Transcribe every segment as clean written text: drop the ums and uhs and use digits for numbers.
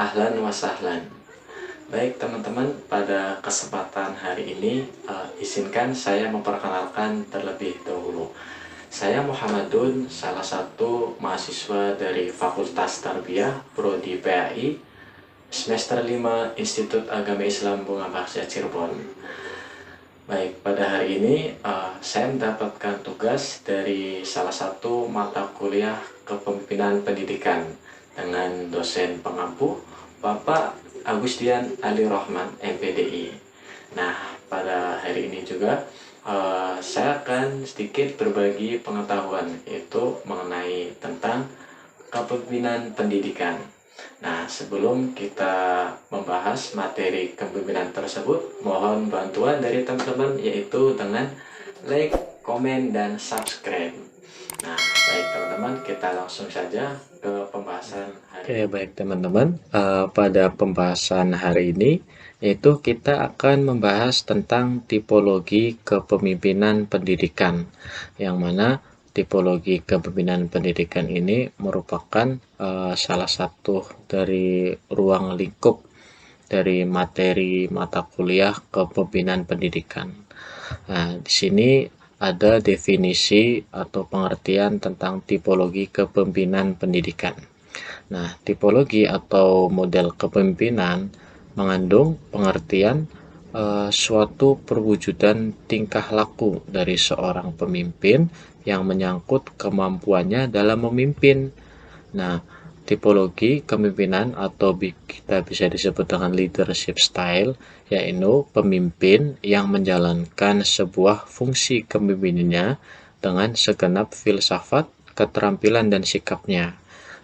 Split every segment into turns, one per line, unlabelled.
Ahlan wa sahlan. Baik teman-teman, pada kesempatan hari ini izinkan saya memperkenalkan terlebih dahulu. Saya Muhammadun, salah satu mahasiswa dari Fakultas Tarbiyah Prodi PAI semester 5 Institut Agama Islam Bunga Baksia Cirebon. Baik, pada hari ini saya mendapatkan tugas dari salah satu mata kuliah kepemimpinan pendidikan dengan dosen pengampu Bapak Agustian Ali Rohman MPDI. Nah, pada hari ini juga saya akan sedikit berbagi pengetahuan, yaitu mengenai tentang kepemimpinan pendidikan. Nah, sebelum kita membahas materi kepemimpinan tersebut, mohon bantuan dari teman-teman, yaitu dengan like, komen, dan subscribe. Nah, baik teman-teman, kita langsung saja ke pembahasan hari ini. Baik teman-teman, pada pembahasan hari ini, yaitu kita akan membahas tentang tipologi kepemimpinan pendidikan, yang mana tipologi kepemimpinan pendidikan ini merupakan salah satu dari ruang lingkup dari materi mata kuliah kepemimpinan pendidikan. Nah, di sini ada definisi atau pengertian tentang tipologi kepemimpinan pendidikan. Nah, tipologi atau model kepemimpinan mengandung pengertian suatu perwujudan tingkah laku dari seorang pemimpin yang menyangkut kemampuannya dalam memimpin. Nah, tipologi kepemimpinan atau kita bisa disebut dengan leadership style, yaitu pemimpin yang menjalankan sebuah fungsi kepemimpinannya dengan segenap filsafat, keterampilan, dan sikapnya.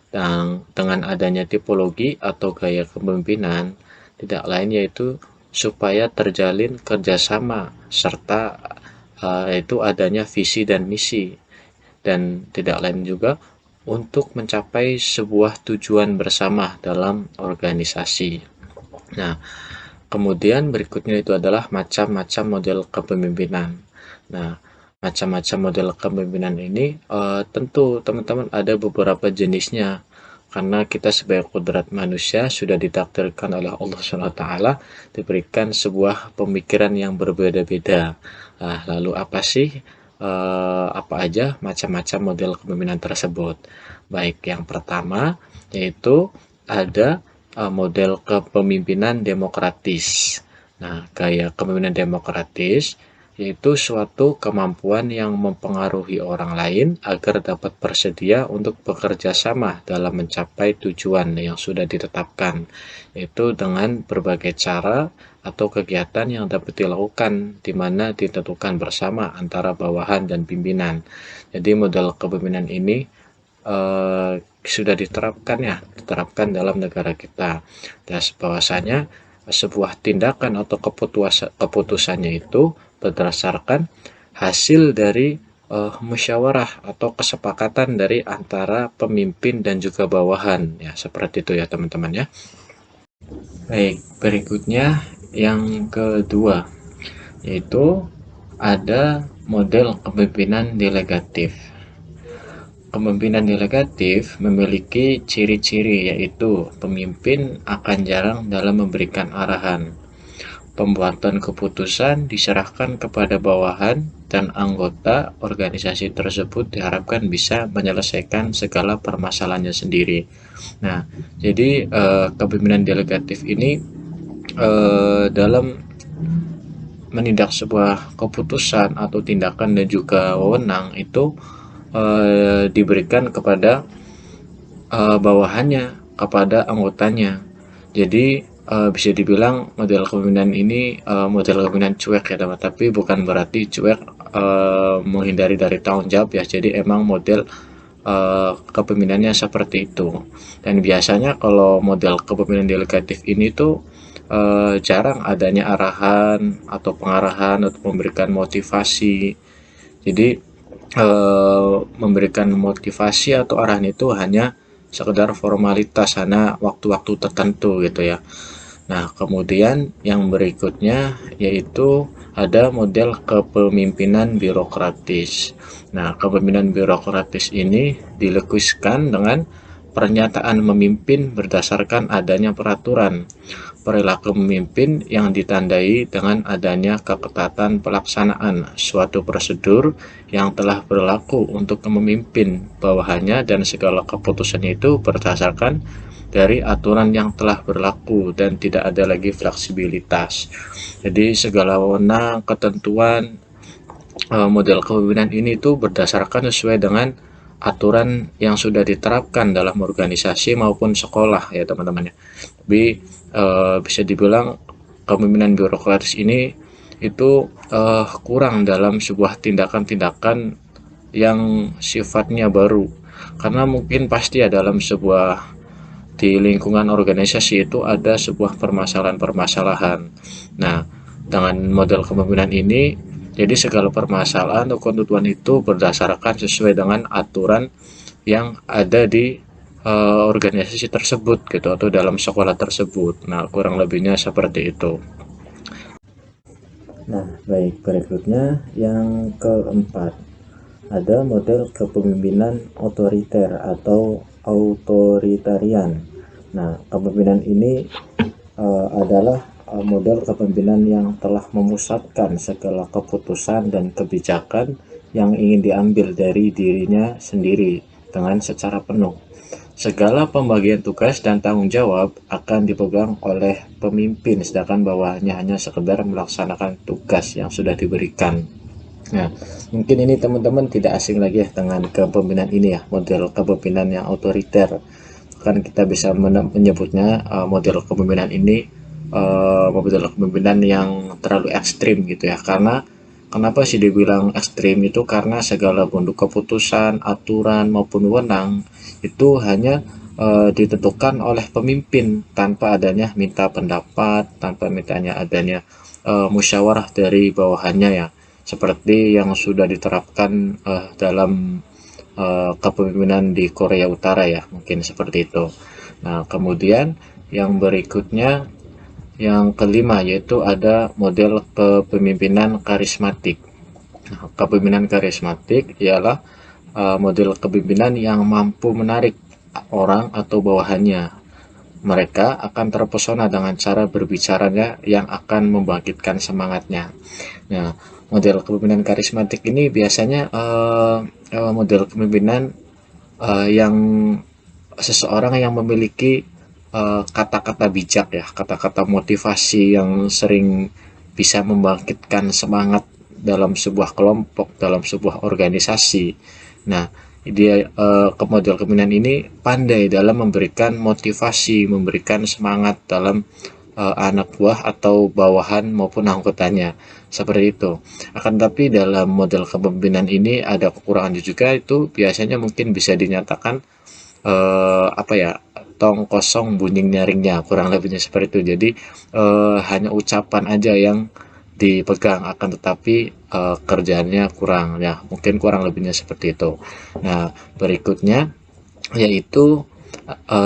Dan dengan adanya tipologi atau gaya kepemimpinan, tidak lain yaitu supaya terjalin kerjasama serta yaitu adanya visi dan misi, dan tidak lain juga untuk mencapai sebuah tujuan bersama dalam organisasi. Nah, kemudian berikutnya itu adalah macam-macam model kepemimpinan. Nah, macam-macam model kepemimpinan ini tentu teman-teman ada beberapa jenisnya, karena kita sebagai kodrat manusia sudah ditakdirkan oleh Allah SWT diberikan sebuah pemikiran yang berbeda-beda. Nah, lalu apa sih apa aja macam-macam model kepemimpinan tersebut? Baik, yang pertama yaitu ada model kepemimpinan demokratis. Nah, gaya kepemimpinan demokratis yaitu suatu kemampuan yang mempengaruhi orang lain agar dapat bersedia untuk bekerja sama dalam mencapai tujuan yang sudah ditetapkan, yaitu dengan berbagai cara atau kegiatan yang dapat dilakukan di mana ditentukan bersama antara bawahan dan pimpinan. Jadi model kepemimpinan ini sudah diterapkan dalam negara kita. Dan bahwasanya sebuah tindakan atau keputusannya itu berdasarkan hasil dari musyawarah atau kesepakatan dari antara pemimpin dan juga bawahan, ya seperti itu ya teman-teman ya. Baik, berikutnya yang kedua yaitu ada model kepemimpinan delegatif. Kepemimpinan delegatif memiliki ciri-ciri, yaitu pemimpin akan jarang dalam memberikan arahan. Pembuatan keputusan diserahkan kepada bawahan dan anggota organisasi tersebut diharapkan bisa menyelesaikan segala permasalahannya sendiri. Nah, jadi kepemimpinan delegatif ini dalam menindak sebuah keputusan atau tindakan dan juga wewenang itu diberikan kepada bawahannya, kepada anggotanya. Jadi bisa dibilang model kepemimpinan ini model kepemimpinan cuek ya teman, tapi bukan berarti cuek menghindari dari tanggung jawab ya. Jadi emang model kepemimpinannya seperti itu. Dan biasanya kalau model kepemimpinan delegatif ini tuh jarang adanya arahan atau pengarahan atau memberikan motivasi. Jadi memberikan motivasi atau arahan itu hanya sekedar formalitas, hanya waktu-waktu tertentu gitu ya. Nah, kemudian yang berikutnya yaitu ada model kepemimpinan birokratis. Nah, kepemimpinan birokratis ini dilukiskan dengan pernyataan memimpin berdasarkan adanya peraturan. Perilaku memimpin yang ditandai dengan adanya keketatan pelaksanaan suatu prosedur yang telah berlaku untuk memimpin bawahannya, dan segala keputusan itu berdasarkan dari aturan yang telah berlaku dan tidak ada lagi fleksibilitas. Jadi segala wewenang, ketentuan, model kepemimpinan ini tuh berdasarkan sesuai dengan aturan yang sudah diterapkan dalam organisasi maupun sekolah ya teman-teman ya. Tapi bisa dibilang kepemimpinan birokratis ini itu kurang dalam sebuah tindakan-tindakan yang sifatnya baru, karena mungkin pasti ya dalam sebuah di lingkungan organisasi itu ada sebuah permasalahan-permasalahan. Nah, dengan model kepemimpinan ini, jadi segala permasalahan atau ketentuan itu berdasarkan sesuai dengan aturan yang ada di organisasi tersebut gitu, atau dalam sekolah tersebut. Nah, kurang lebihnya seperti itu. Nah, baik, berikutnya yang keempat, ada model kepemimpinan otoriter atau authoritarian. Nah, kepemimpinan ini adalah model kepemimpinan yang telah memusatkan segala keputusan dan kebijakan yang ingin diambil dari dirinya sendiri dengan secara penuh. Segala pembagian tugas dan tanggung jawab akan dipegang oleh pemimpin, sedangkan bawahannya hanya sekedar melaksanakan tugas yang sudah diberikan. Nah, mungkin ini teman-teman tidak asing lagi ya dengan kepemimpinan ini ya, model kepemimpinan yang otoriter. Kan kita bisa menyebutnya model kepemimpinan ini model kepemimpinan yang terlalu ekstrim gitu ya. Karena kenapa sih dibilang ekstrim itu? Karena segala bentuk keputusan, aturan maupun wewenang itu hanya ditentukan oleh pemimpin tanpa adanya minta pendapat, tanpa mintanya adanya musyawarah dari bawahannya ya, seperti yang sudah diterapkan dalam kepemimpinan di Korea Utara ya, mungkin seperti itu. Nah, kemudian yang berikutnya yang kelima yaitu ada model kepemimpinan karismatik. Nah, kepemimpinan karismatik ialah model kepemimpinan yang mampu menarik orang atau bawahannya. Mereka akan terpesona dengan cara berbicaranya yang akan membangkitkan semangatnya. Nah, model kepemimpinan karismatik ini biasanya model kepemimpinan yang seseorang yang memiliki kata-kata bijak ya, kata-kata motivasi yang sering bisa membangkitkan semangat dalam sebuah kelompok, dalam sebuah organisasi. Nah, dia model kepemimpinan ini pandai dalam memberikan motivasi, memberikan semangat dalam anak buah atau bawahan maupun anggotanya, seperti itu. Akan tapi dalam model kepemimpinan ini ada kekurangan juga, itu biasanya mungkin bisa dinyatakan apa ya, tong kosong bunyi nyaringnya, kurang lebihnya seperti itu. Jadi hanya ucapan aja yang dipegang, akan tetapi kerjaannya kurang ya, mungkin kurang lebihnya seperti itu. Nah, berikutnya yaitu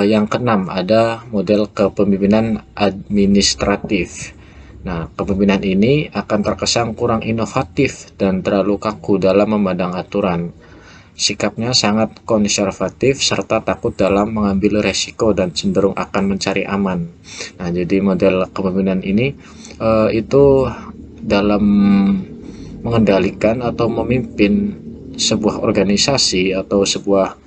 yang keenam ada model kepemimpinan administratif. Nah, kepemimpinan ini akan terkesan kurang inovatif dan terlalu kaku dalam memandang aturan. Sikapnya sangat konservatif serta takut dalam mengambil resiko dan cenderung akan mencari aman. Nah, jadi model kepemimpinan ini itu dalam mengendalikan atau memimpin sebuah organisasi atau sebuah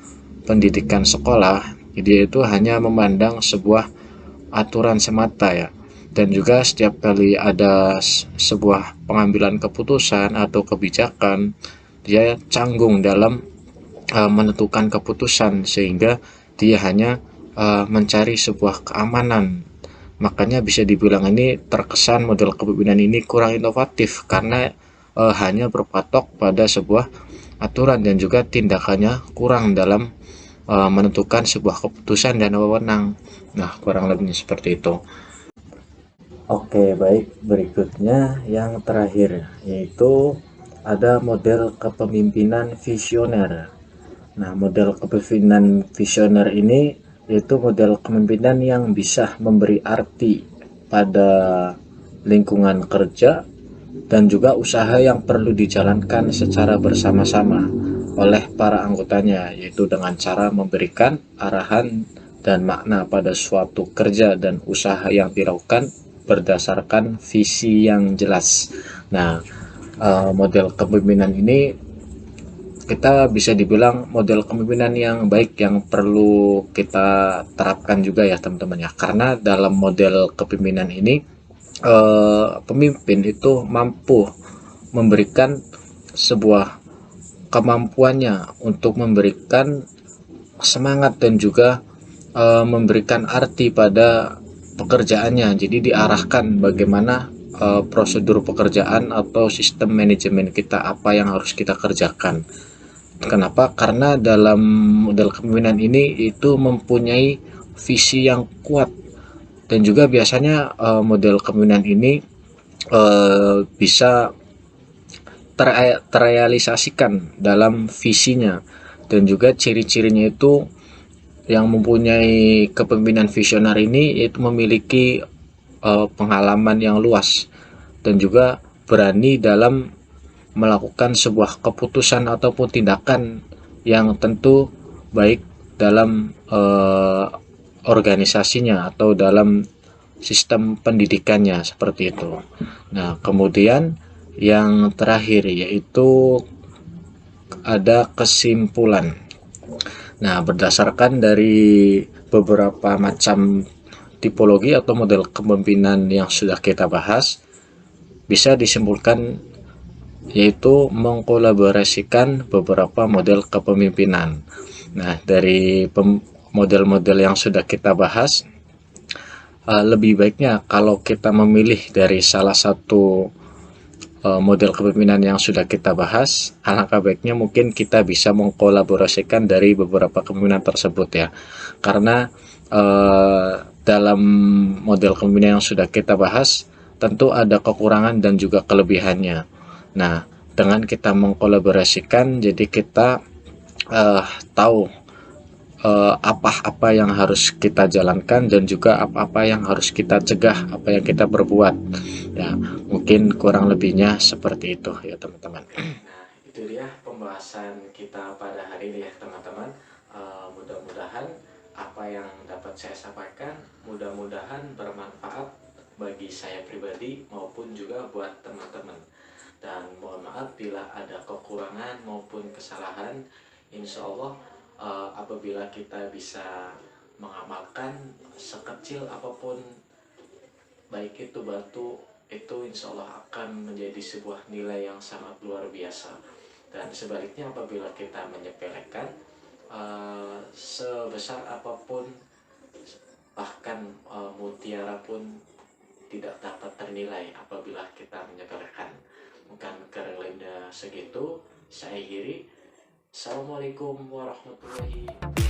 pendidikan sekolah, dia itu hanya memandang sebuah aturan semata ya. Dan juga setiap kali ada sebuah pengambilan keputusan atau kebijakan, dia canggung dalam menentukan keputusan, sehingga dia hanya mencari sebuah keamanan. Makanya bisa dibilang ini terkesan model kepemimpinan ini kurang inovatif, karena hanya berpatok pada sebuah aturan dan juga tindakannya kurang dalam menentukan sebuah keputusan dan wewenang. Nah, kurang lebihnya seperti itu. Oke, baik, berikutnya yang terakhir yaitu ada model kepemimpinan visioner. Nah, model kepemimpinan visioner ini yaitu model kepemimpinan yang bisa memberi arti pada lingkungan kerja dan juga usaha yang perlu dijalankan secara bersama-sama. oleh para anggotanya, yaitu dengan cara memberikan arahan dan makna pada suatu kerja dan usaha yang dilakukan berdasarkan visi yang jelas. Nah, model kepemimpinan ini kita bisa dibilang model kepemimpinan yang baik yang perlu kita terapkan juga ya teman-teman ya, karena dalam model kepemimpinan ini pemimpin itu mampu memberikan sebuah kemampuannya untuk memberikan semangat dan juga memberikan arti pada pekerjaannya. Jadi diarahkan bagaimana prosedur pekerjaan atau sistem manajemen kita, apa yang harus kita kerjakan. Kenapa? Karena dalam model kepemimpinan ini itu mempunyai visi yang kuat, dan juga biasanya model kepemimpinan ini bisa terrealisasikan dalam visinya, dan juga ciri-cirinya itu yang mempunyai kepemimpinan visioner ini yaitu memiliki pengalaman yang luas dan juga berani dalam melakukan sebuah keputusan ataupun tindakan yang tentu baik dalam organisasinya atau dalam sistem pendidikannya seperti itu. Nah, kemudian yang terakhir yaitu ada kesimpulan. Nah, berdasarkan dari beberapa macam tipologi atau model kepemimpinan yang sudah kita bahas, bisa disimpulkan yaitu mengkolaborasikan beberapa model kepemimpinan. Nah, dari model-model yang sudah kita bahas, lebih baiknya kalau kita memilih dari salah satu model kepemimpinan yang sudah kita bahas, alangkah baiknya mungkin kita bisa mengkolaborasikan dari beberapa kepemimpinan tersebut ya. Karena dalam model kepemimpinan yang sudah kita bahas, tentu ada kekurangan dan juga kelebihannya. Nah, dengan kita mengkolaborasikan, jadi kita tahu apa-apa yang harus kita jalankan dan juga apa-apa yang harus kita cegah, apa yang kita perbuat. Ya, mungkin kurang lebihnya seperti itu ya teman-teman. Nah, itu dia pembahasan kita pada hari ini ya teman-teman. Mudah-mudahan apa yang dapat saya sampaikan mudah-mudahan bermanfaat bagi saya pribadi maupun juga buat teman-teman. Dan mohon maaf bila ada kekurangan maupun kesalahan. Insya Allah apabila kita bisa mengamalkan sekecil apapun, baik itu batu, itu insya Allah akan menjadi sebuah nilai yang sangat luar biasa. Dan sebaliknya apabila kita menyepelekan, sebesar apapun, bahkan mutiara pun tidak dapat ternilai apabila kita menyepelekan. Mungkin kurang lebihnya segitu. Saya Giri. Assalamualaikum warahmatullahi wabarakatuh.